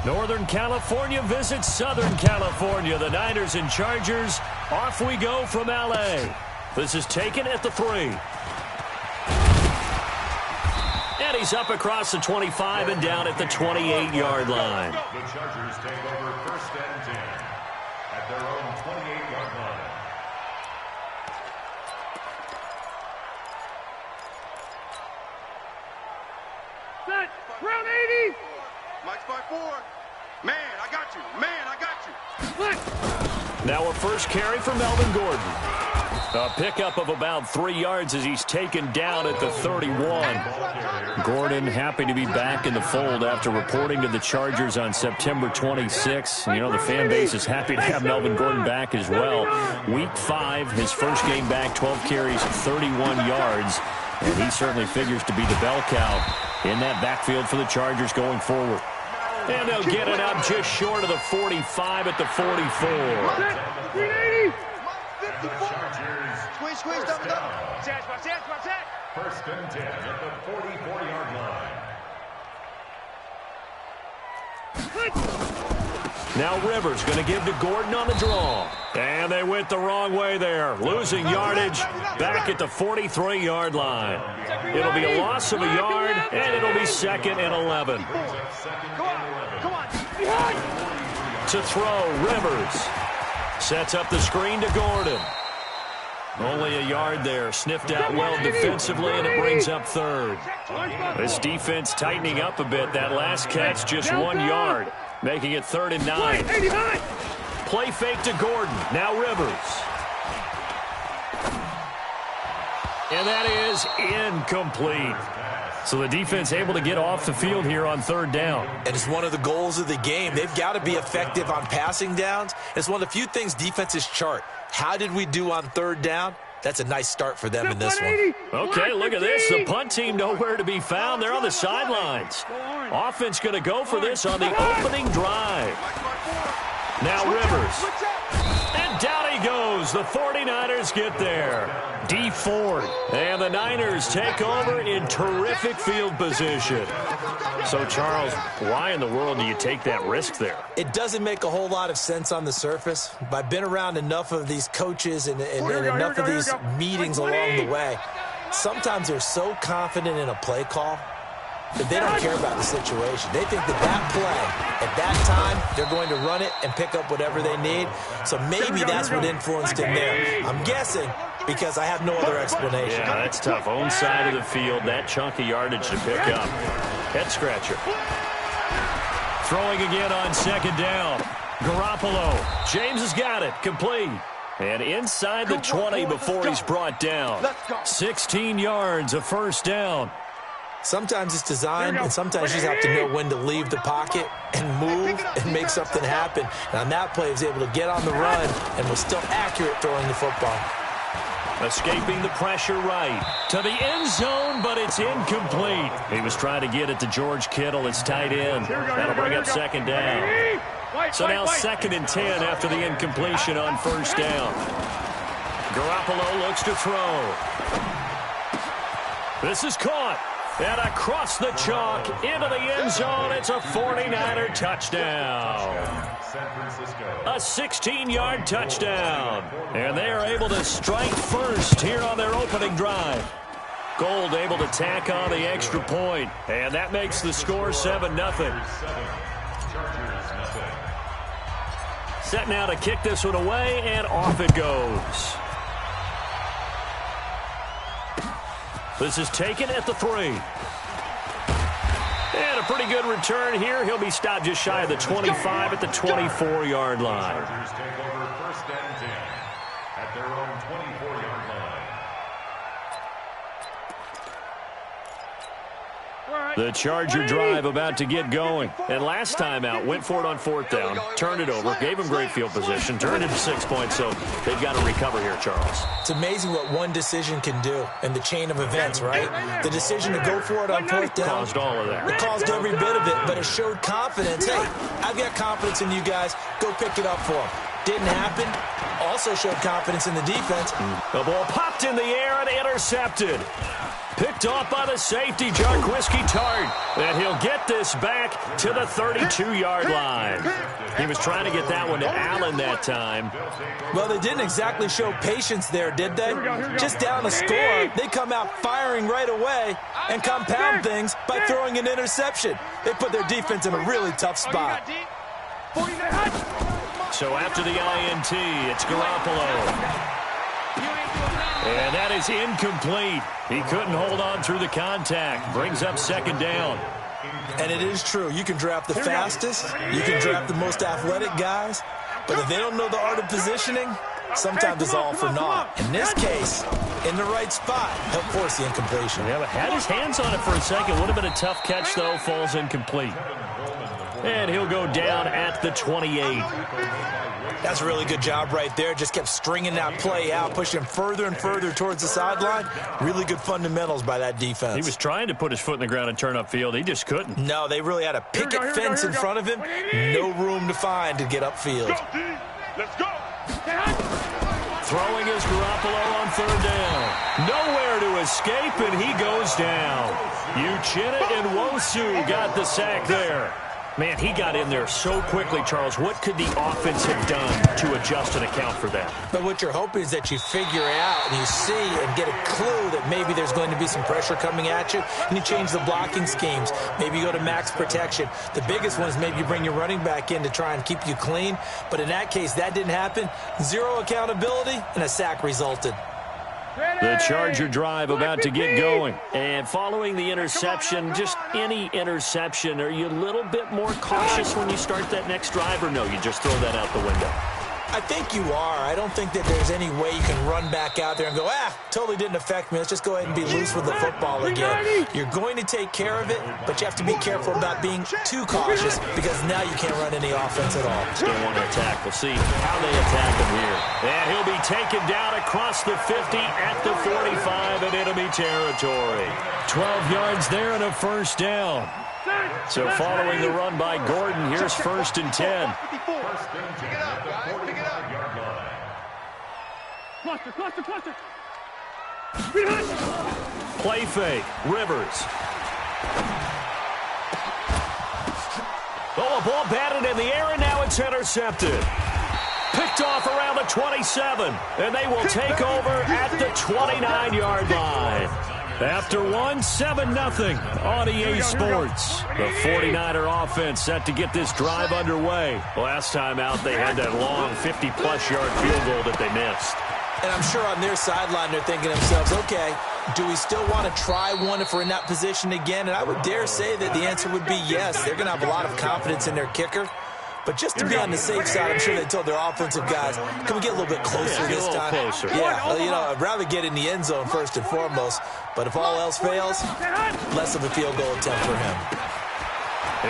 Northern California visits Southern California. The Niners and Chargers. Off we go from L.A. This is taken at the 3. And he's up across the 25 and down at the 28-yard line. The Chargers take over 1st and 10 at their own 28-yard line. Set. Round 80. Mike's by 4. Man, I got you. Man, I got you. Split. Now a first carry for Melvin Gordon. A pickup of about 3 yards as he's taken down at the 31. Gordon happy to be back in the fold after reporting to the Chargers on September 26. You know, the fan base is happy to have Melvin Gordon back as well. Week 5, his first game back, 12 carries, 31 yards. And he certainly figures to be the bell cow in that backfield for the Chargers going forward. And they'll get it up just short of the 45 at the 44. 380. Squeeze, double. First and 10 at the 44-yard line. Now Rivers going to give to Gordon on the draw. And they went the wrong way there. Losing yardage back at the 43-yard line. It'll be a loss of a yard, and it'll be 2nd and 11. Come on. To throw, Rivers. Sets up the screen to Gordon. Only a yard there. Sniffed out well defensively, and it brings up 3rd. This defense tightening up a bit. That last catch just 1 yard, making it 3rd and 9. Play fake to Gordon. Now Rivers. And that is incomplete. So the defense able to get off the field here on 3rd down. And it's one of the goals of the game. They've got to be effective on passing downs. It's one of the few things defenses chart. How did we do on 3rd down? That's a nice start for them in this one. Okay, look at this. The punt team nowhere to be found. They're on the sidelines. Offense going to go for this on the opening drive. Now Rivers. And down he goes. The 49ers get there. D Ford. And the Niners take over in terrific field position. So, Charles, why in the world do you take that risk there? It doesn't make a whole lot of sense on the surface. But I've been around enough of these coaches and enough of these meetings along the way. Sometimes they're so confident in a play call that they don't care about the situation. They think that play, at that time, they're going to run it and pick up whatever they need. So maybe that's what influenced him there. I'm guessing because I have no other explanation. Yeah, that's tough. Own side of the field, that chunk of yardage to pick up. Head scratcher. Throwing again on 2nd down. Garoppolo. James has got it. Complete. And inside the 20 before he's brought down. 16 yards, a first down. Sometimes it's designed, and sometimes you just have to know when to leave the pocket and move and make something happen. And on that play, he was able to get on the run and was still accurate throwing the football. Escaping the pressure right to the end zone, but it's incomplete. He was trying to get it to George Kittle, his tight end. That'll bring up 2nd down. So now 2nd and 10 after the incompletion on 1st down. Garoppolo looks to throw. This is caught. And across the chalk into the end zone, it's a 49er touchdown. A 16-yard touchdown. And they are able to strike first here on their opening drive. Gold able to tack on the extra point. And that makes the score 7-0. Set now to kick this one away, and off it goes. This is taken at the 3. And a pretty good return here. He'll be stopped just shy of the 25 at the 24-yard line. Chargers take over 1st and 10 at their own 24-yard line. The Charger drive about to get going. And last time out, went for it on 4th down, turned it over, gave him great field position, turned it to 6 points, so they've got to recover here, Charles. It's amazing what one decision can do in the chain of events, right? The decision to go for it on 4th down. Caused all of that. It caused every bit of it, but it showed confidence. Hey, I've got confidence in you guys. Go pick it up for them. Didn't happen. Also showed confidence in the defense. The ball popped in the air and intercepted. Picked off by the safety, Jarquiski Tart. And he'll get this back to the 32-yard line. He was trying to get that one to Allen that time. Well, they didn't exactly show patience there, did they? Just down a score, they come out firing right away and compound things by throwing an interception. They put their defense in a really tough spot. So after the INT, it's Garoppolo. And that is incomplete. He couldn't hold on through the contact. Brings up second down. And it is true. You can draft the fastest. You can draft the most athletic guys. But if they don't know the art of positioning, sometimes it's all for naught. In this case, in the right spot, help force the incompletion. Yeah, but had his hands on it for a second. Would have been a tough catch, though. Falls incomplete. And he'll go down at the 28. That's a really good job right there. Just kept stringing that play out, pushing him further and further towards the sideline. Really good fundamentals by that defense. He was trying to put his foot in the ground and turn upfield. He just couldn't. No, they really had a picket fence in front of him. No room to find to get upfield. Let's go. Throwing is Garoppolo on third down. Nowhere to escape, and he goes down. Uchenna and Nwosu got the sack there. Man, he got in there so quickly, Charles. What could the offense have done to adjust and account for that? But what you're hoping is that you figure out and you see and get a clue that maybe there's going to be some pressure coming at you, and you change the blocking schemes. Maybe you go to max protection. The biggest one is maybe you bring your running back in to try and keep you clean. But in that case, that didn't happen. Zero accountability, and a sack resulted. The Charger drive about to get going. And following the interception, just any interception, are you a little bit more cautious when you start that next drive, or no, you just throw that out the window? I think you are. I don't think that there's any way you can run back out there and go, totally didn't affect me. Let's just go ahead and be loose with the football again. You're going to take care of it, but you have to be careful about being too cautious because now you can't run any offense at all. Still want to attack. We'll see how they attack him here. And he'll be taken down across the 50 at the 45 in enemy territory. 12 yards there and a first down. So following the run by Gordon, here's 1st and 10. Cluster. Play fake. Rivers. Oh, a ball batted in the air, and now it's intercepted. Picked off around the 27, and they will take over at the 29-yard line. After one, 7-0 on EA Sports. The 49er offense set to get this drive underway. Last time out, they had that long 50-plus yard field goal that they missed. And I'm sure on their sideline they're thinking to themselves, okay, do we still want to try one if we're in that position again? And I would dare say that the answer would be yes. They're going to have a lot of confidence in their kicker. But just to be on the safe side, I'm sure they told their offensive guys, can we get a little bit closer this time? Closer. Yeah, I'd rather get in the end zone first and foremost. But if all else fails, less of a field goal attempt for him.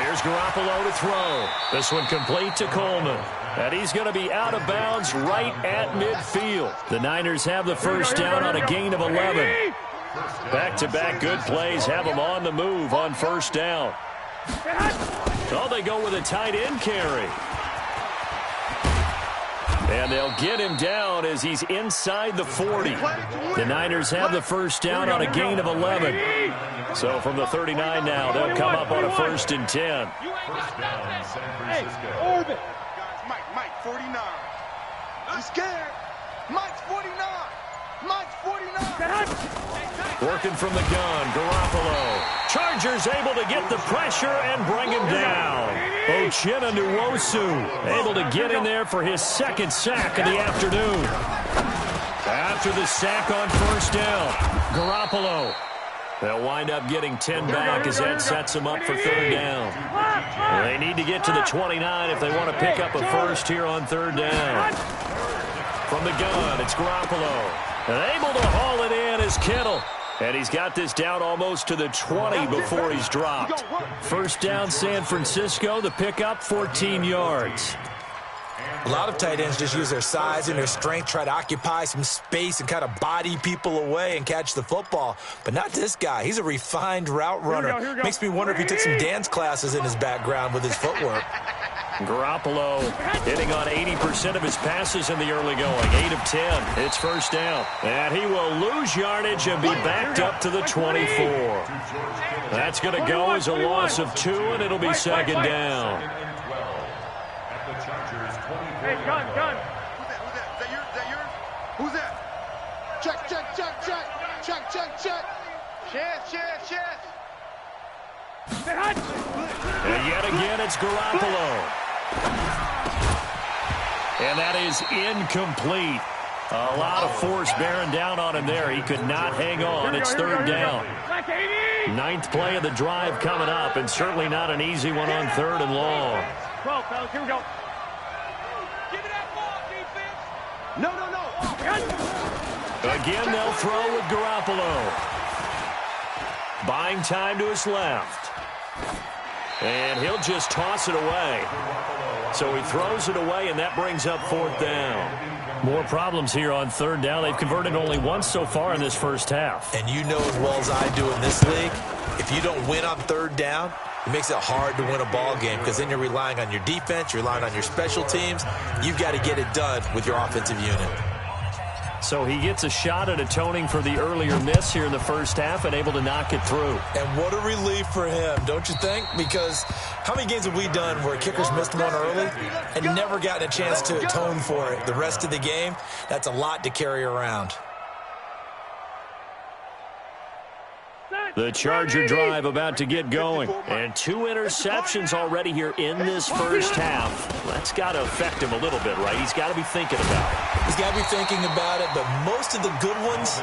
Here's Garoppolo to throw. This one complete to Coleman. And he's going to be out of bounds right at midfield. The Niners have the first down on a gain of 11. Back-to-back good plays have them on the move on first down. Oh, they go with a tight end carry. And they'll get him down as he's inside the 40. The Niners have the first down on a gain of 11. So from the 39 now, they'll come up on a 1st and 10. Hey, Orbit. Mike, 49. I'm scared. Mike's 49. Mike's 49. Working from the gun, Garoppolo. Chargers able to get the pressure and bring him down. Uchenna and Nwosu able to get in there for his second sack of the afternoon. After the sack on first down, Garoppolo. They'll wind up getting 10 back as that sets them up for third down. They need to get to the 29 if they want to pick up a first here on third down. From the gun, it's Garoppolo. And able to haul it in is Kittle. And he's got this down almost to the 20 before he's dropped. First down, San Francisco. The pickup, 14 yards. A lot of tight ends just use their size and their strength, try to occupy some space and kind of body people away and catch the football. But not this guy. He's a refined route runner. Makes me wonder if he took some dance classes in his background with his footwork. Garoppolo hitting on 80% of his passes in the early going. 8 of 10. It's first down. And he will lose yardage and be backed up to the 24. That's going to go as a loss of 2, and it'll be second down. Hey, gun. Who's that? Is that yours? Who's that? Check. Chance. And yet again, it's Garoppolo. And that is incomplete. A lot of force bearing down on him there. He could not hang on. It's third down. 9th play of the drive coming up, and certainly not an easy one on 3rd and long. 12, fellas, here we go. Give me that ball, defense. No. Again, they'll throw with Garoppolo. Buying time to his left. And he'll just toss it away. So he throws it away, and that brings up 4th down. More problems here on 3rd down. They've converted only once so far in this first half. And you know as well as I do in this league, if you don't win on 3rd down, it makes it hard to win a ball game because then you're relying on your defense, you're relying on your special teams. You've got to get it done with your offensive unit. So he gets a shot at atoning for the earlier miss here in the first half and able to knock it through. And what a relief for him, don't you think? Because how many games have we done where kickers missed one early and never gotten a chance to atone for it the rest of the game? That's a lot to carry around. The Charger drive about to get going. And 2 interceptions already here in this first half. That's got to affect him a little bit, right? He's got to be thinking about it. He's got to be thinking about it, but most of the good ones,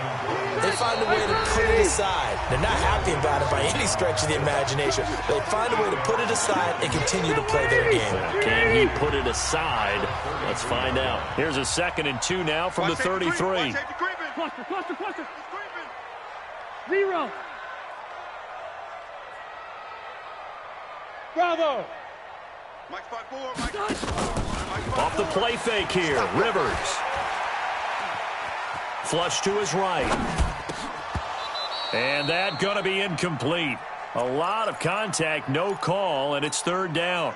they find a way to put it aside. They're not happy about it by any stretch of the imagination. They find a way to put it aside and continue to play their game. Can he put it aside? Let's find out. Here's a 2nd and 2 now from the 33. Cluster. 0. Bravo. Mike 5-4. Off the play fake here. Rivers. Flush to his right. And that going to be incomplete. A lot of contact, no call, and it's 3rd down.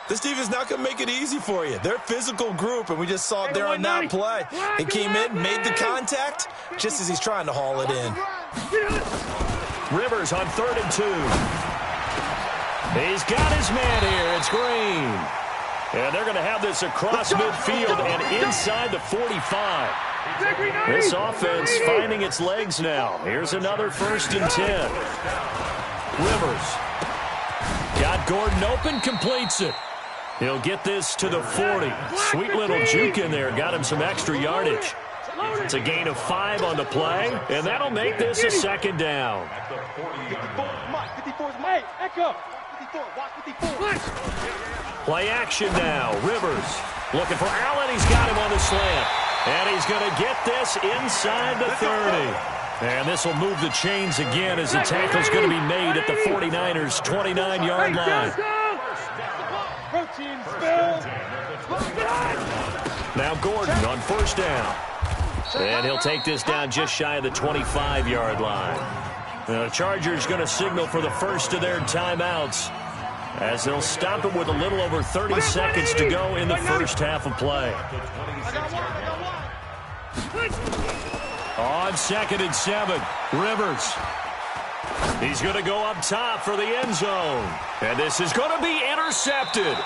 This defense is not going to make it easy for you. They're a physical group, and we just saw it there on that play. He came in, made the contact, just as he's trying to haul it in. Rivers on 3rd and 2. He's got his man here. It's Green. And they're going to have this across midfield and inside the 45. This offense finding its legs now. Here's another 1st and 10. Rivers. Got Gordon open, completes it. He'll get this to the 40. Sweet little juke in there. Got him some extra yardage. It's a gain of 5 on the play, and that'll make this a 2nd down. 54's Mike. Echo. Play action now. Rivers looking for Allen. He's got him on the slant. And he's going to get this inside the 30. And this will move the chains again as the tackle's going to be made at the 49ers' 29-yard line. Now Gordon on 1st down. And he'll take this down just shy of the 25-yard line. The Chargers going to signal for the first of their timeouts as they'll stop it with a little over 30 seconds to go in the first half of play. On 2nd and 7, Rivers. He's going to go up top for the end zone. And this is going to be intercepted.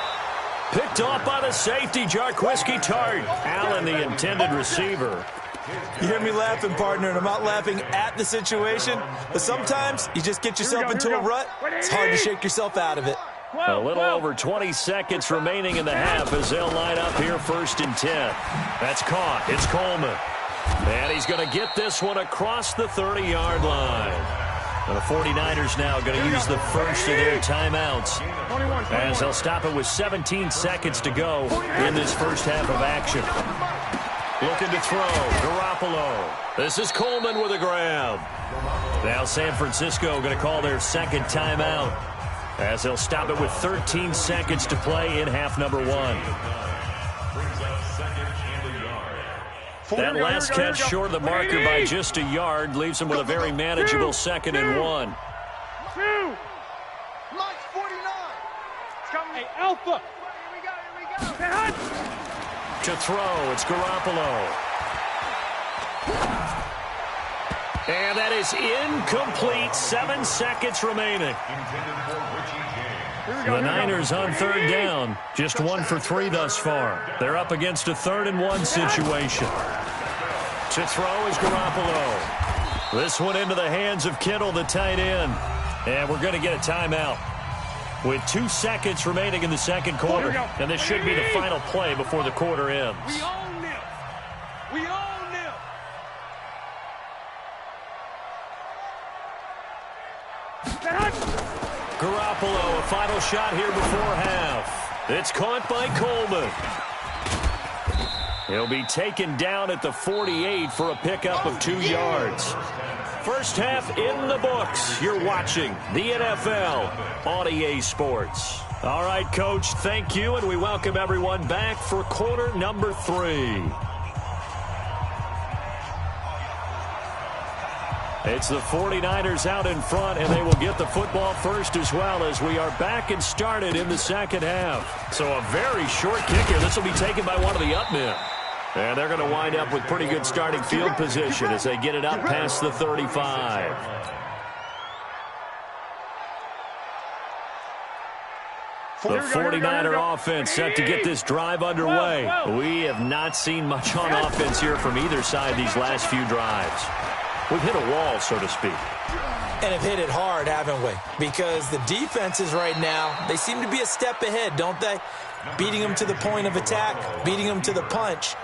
Picked off by the safety, Jarquiski Tart. Allen, the intended receiver. You hear me laughing, partner, and I'm not laughing at the situation, but sometimes you just get yourself into a rut. It's hard to shake yourself out of it. A little over 20 seconds remaining in the half as they'll line up here 1st and 10. That's caught. It's Coleman. And he's going to get this one across the 30-yard line. And the 49ers now going to use the first of their timeouts as they'll stop it with 17 seconds to go in this first half of action. Looking to throw. Garoppolo. This is Coleman with a grab. Now San Francisco going to call their 2nd timeout as they'll stop it with 13 seconds to play in half number 1. That last catch short of the marker by just a yard leaves him with a very manageable 2nd and 1. Hey, Alpha. To throw, it's Garoppolo. And that is incomplete. 7 seconds remaining. The Niners on third down. Just 1 for 3 thus far. They're up against a 3rd and 1 situation. To throw is Garoppolo. This one into the hands of Kittle, the tight end. And we're going to get a timeout with 2 seconds remaining in the second quarter. And this should be the final play before the quarter ends. We own this. We own this. Garoppolo, a final shot here before half. It's caught by Coleman. He'll be taken down at the 48 for a pickup of 2 yards. First half in the books. You're watching the NFL on EA Sports. All right, Coach, thank you, and we welcome everyone back for quarter number 3. It's the 49ers out in front, and they will get the football first as well as we are back and started in the second half. So a very short kick here. This will be taken by one of the up men. And they're going to wind up with pretty good starting field position as they get it up past the 35. The 49er offense set to get this drive underway. We have not seen much on offense here from either side these last few drives. We've hit a wall, so to speak. And have hit it hard, haven't we? Because the defenses right now, they seem to be a step ahead, don't they? Beating them to the point of attack, beating them to the punch.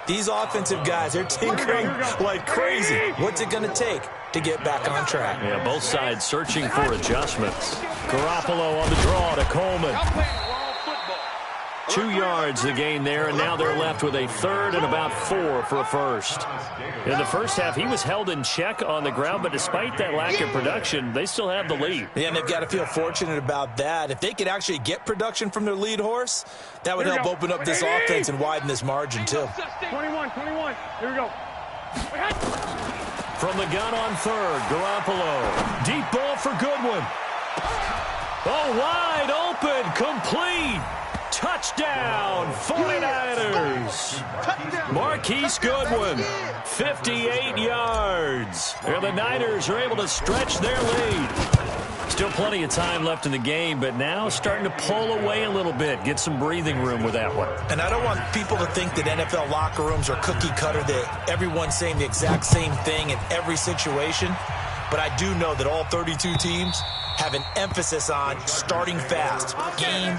These offensive guys, they're tinkering like crazy. What's it going to take to get back on track? Yeah, both sides searching for adjustments. Garoppolo on the draw to Coleman. 2 yards the gain there, and now they're left with a 3rd and about 4 for a first. In the first half, he was held in check on the ground, but despite that lack of production, they still have the lead. Yeah, and they've got to feel fortunate about that. If they could actually get production from their lead horse, that would help open up this offense and widen this margin, too. 21. Here we go. From the gun on 3rd, Garoppolo. Deep ball for Goodwin. Oh, wide open, complete. Touchdown, 49ers. Marquise Goodwin, 58 yards. And the Niners are able to stretch their lead. Still plenty of time left in the game, but now starting to pull away a little bit, get some breathing room with that one. And I don't want people to think that NFL locker rooms are cookie cutter, that everyone's saying the exact same thing in every situation. But I do know that all 32 teams have an emphasis on starting fast. Game,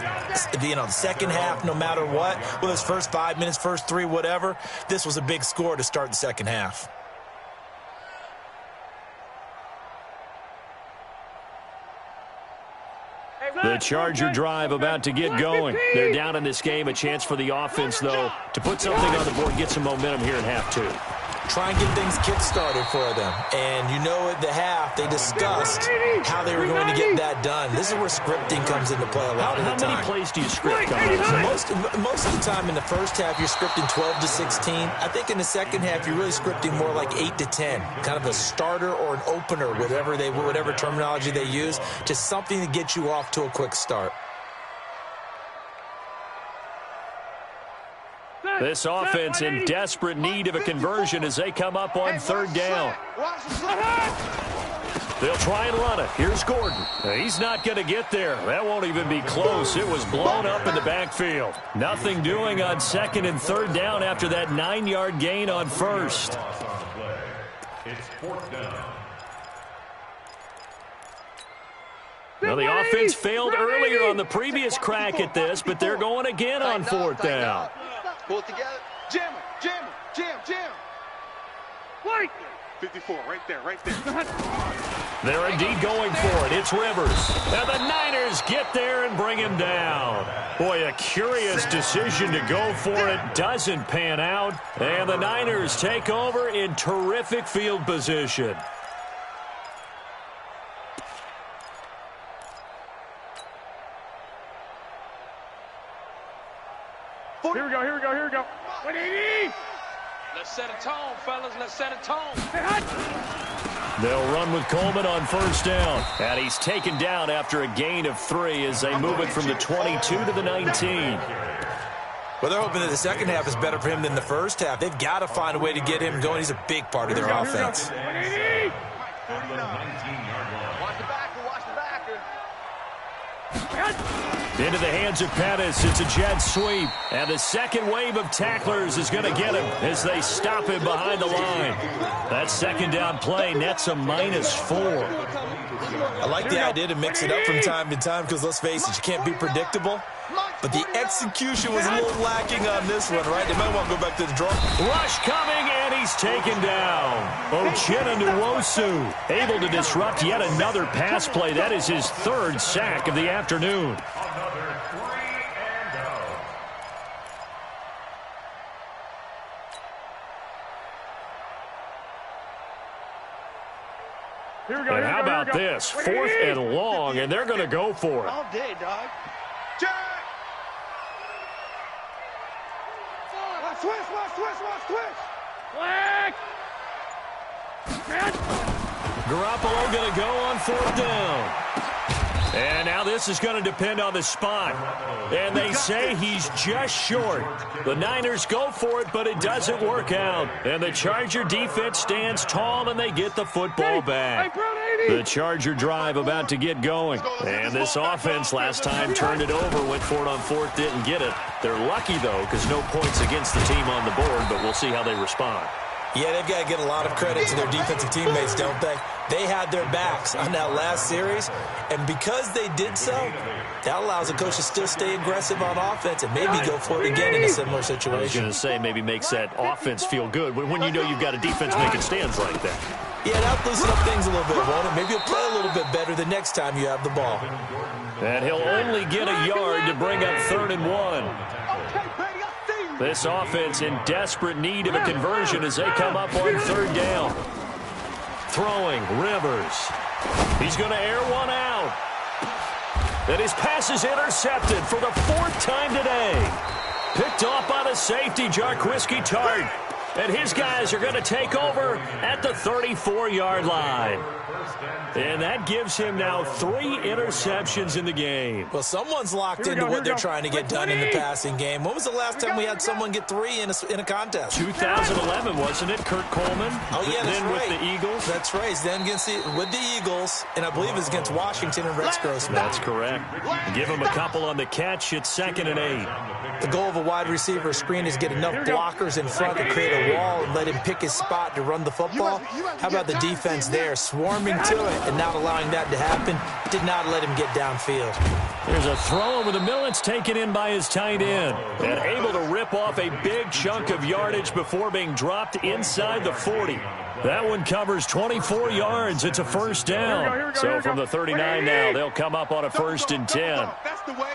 the second half, no matter what. Well, it's first 5 minutes, first 3, whatever. This was a big score to start the second half. The Charger drive about to get going. They're down in this game. A chance for the offense, though, to put something on the board, get some momentum here in half 2. Try and get things kick-started for them. And you know at the half, they discussed how they were going to get that done. This is where scripting comes into play a lot of the time. How many plays do you script on? Most of the time in the first half, you're scripting 12 to 16. I think in the second half, you're really scripting more like 8 to 10. Kind of a starter or an opener, whatever terminology they use, just something to get you off to a quick start. This offense in desperate need of a conversion as they come up on 3rd down. They'll try and run it. Here's Gordon. He's not going to get there. That won't even be close. It was blown up in the backfield. Nothing doing on 2nd and 3rd down after that 9-yard gain on 1st. It's 4th down. Now, the offense failed earlier on the previous crack at this, but they're going again on 4th down. Pull it together. Jam. White. 54, right there. They're indeed going for it. It's Rivers. And the Niners get there and bring him down. Boy, a curious decision to go for it. Doesn't pan out. And the Niners take over in terrific field position. Here we go. 180. Let's set a tone, fellas. Let's set a tone. They'll run with Coleman on 1st down. And he's taken down after a gain of 3 as they move it from the 22 to the 19. Well, they're hoping that the second half is better for him than the first half. They've got to find a way to get him going. He's a big part of their offense. Watch the backer, watch the backer. Into the hands of Pettis. It's a jet sweep. And the second wave of tacklers is going to get him as they stop him behind the line. That second down play nets a -4. I like the idea to mix it up from time to time because, let's face it, you can't be predictable. But the execution was a little lacking on this one, right? They might want to go back to the draw. Rush coming, and he's taken down. Uchenna Nwosu able to disrupt yet another pass play. That is his third sack of the afternoon. And how about this? 4th and long, and they're going to go for it. All day, dog. Jack! Watch, twist! Flag! Garoppolo going to go on 4th down. And now this is going to depend on the spot. And they say he's just short. The Niners go for it, but it doesn't work out. And the Charger defense stands tall, and they get the football back. The Charger drive about to get going. And this offense last time turned it over, went for it on 4th, didn't get it. They're lucky, though, because no points against the team on the board, but we'll see how they respond. Yeah, they've got to get a lot of credit to their defensive teammates, don't they? They had their backs on that last series, and because they did so, that allows the coach to still stay aggressive on offense and maybe go for it again in a similar situation. I was going to say maybe makes that offense feel good when you know you've got a defense making stands like that. Yeah, that'll loosen up things a little bit, won't it? Maybe you'll play a little bit better the next time you have the ball. And he'll only get a yard to bring up 3rd and 1. This offense in desperate need of a conversion as they come up on 3rd down. Throwing, Rivers. He's going to air one out. And his pass is intercepted for the 4th time today. Picked off by the safety, Jarquiski Tart. And his guys are going to take over at the 34-yard line. And that gives him now 3 interceptions in the game. Well, someone's locked into what they're trying to get done in the passing game. When was the last time we had someone get 3 in a contest? 2011, wasn't it? Kurt Coleman? Oh, yeah, that's then right. With the Eagles? That's right. Then with the Eagles, and I believe it was against Washington and Rex Grossman. That's correct. Give him a couple on the catch. It's 2nd and 8. The goal of a wide receiver screen is get enough blockers in front to create a wall and let him pick his spot to run the football. How about the defense there, swarming to it and not allowing that to happen? Did not let him get downfield. There's a throw over the middle. It's taken in by his tight end. And able to rip off a big chunk of yardage before being dropped inside the 40. That one covers 24 yards. It's a 1st down. So from the 39 now, they'll come up on a 1st and 10. That's the way.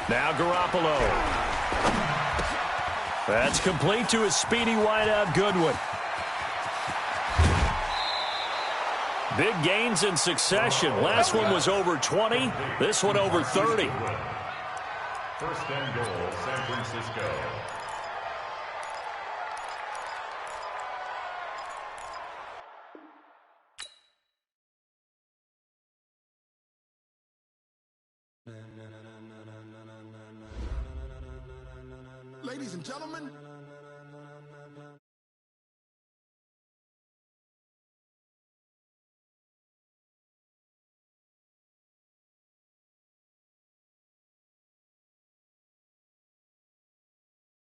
Now Garoppolo. That's complete to his speedy wideout Goodwin. Big gains in succession. Last one was over 20. This one over 30. 1st and goal, San Francisco. Ladies and gentlemen,